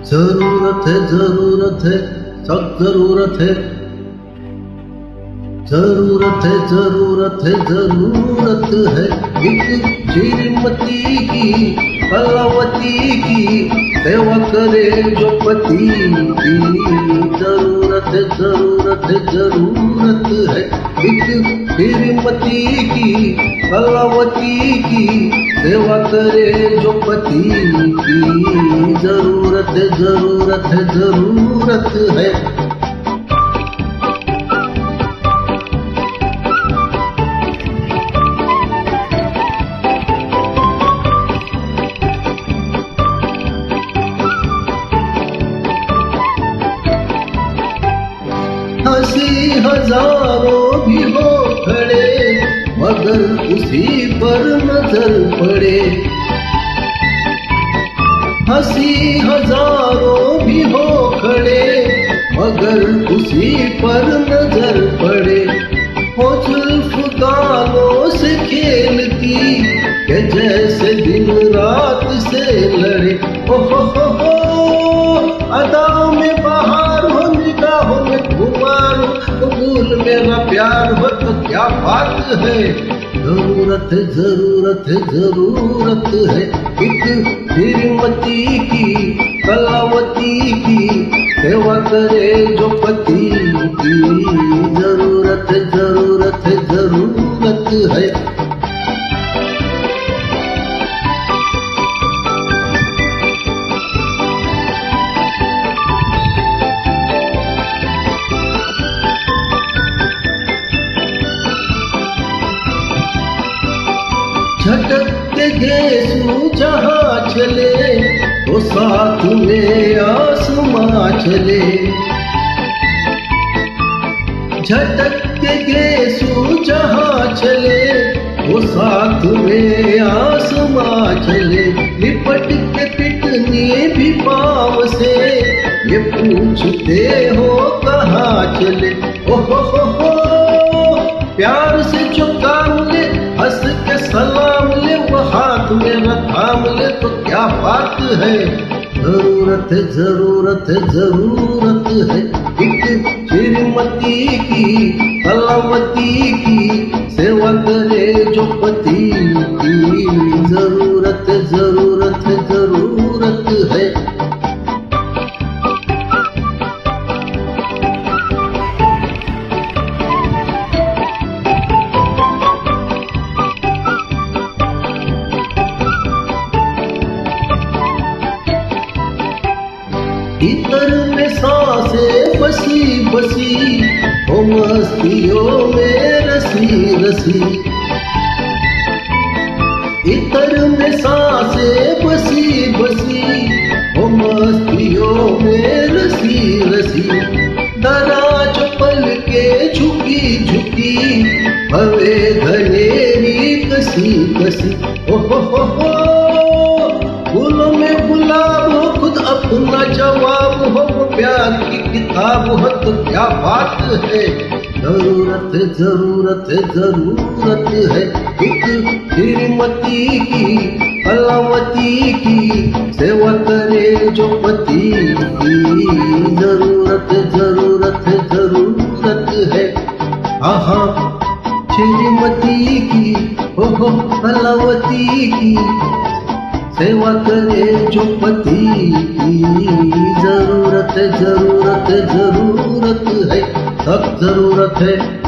जरूरत है, जरूरत है, सख्त जरूरत है। जरूरत है, जरूरत है, जरूरत है एक श्रीमती की, कलावती की सेवा करे जो पति की। जरूरत है, जरूरत है, जरूरत है एक श्रीमती की, कलावती की सेवा करे जो पति की। जरूरत है, जरूरत है, जरूरत है। हंसी हजारों भी हो खड़े मगर उसी पर नजर पड़े। हंसी हजारों भी हो खड़े मगर उसी पर नजर पड़े। हो जुल्फ गालों से खेलती कि जैसे दिन रात से लड़े। हो अदाओं में बहार हो, निगाहों में खुमार हो, कबूल मेरा प्यार हो तो क्या बात है। जरूरत है, जरूरत है, जरूरत है एक श्रीमती की, कलावती की सेवा करे जो पति की। जरूरत है, जरूरत है, जरूरत है। झटक के गेसू जहाँ चले तो साथ में आसमां चले। झटक के गेसू जहाँ चले तो साथ में आसमां चले। लिपट के पिटनी भी पाँव से ये पूछते हो कहाँ चले। हो प्यार से जो काम ले, हंस के सलाम ले, वो हाथ में थाम ले तो क्या बात है। जरूरत है, जरूरत है, जरूरत है एक श्रीमती की, कलावती की सेवा करे जो पति की। जरूरत है, जरूरत है, जरूरत है। इतर में सांसें बसी बसी हो, मस्तियों में रसी रसी। इतर में सांसें बसी बसी हो, मस्तियों में रसी रसी। दराज पल के झुकी झुकी हवे घनेरी कसी कसी। हो फूलों में गुलाब हो, खुद अपना जवाब हो, वो प्यार की किताब हो तो क्या बात है। जरूरत है, जरूरत है, जरूरत है एक श्रीमती की, कलावती की सेवा करे जो पति की। जरूरत है, जरूरत है, जरूरत है। आहा श्रीमती की, हो कलावती की सेवा करे जो पति की। जरूरत है, जरूरत है, जरूरत है, सख्त जरूरत है।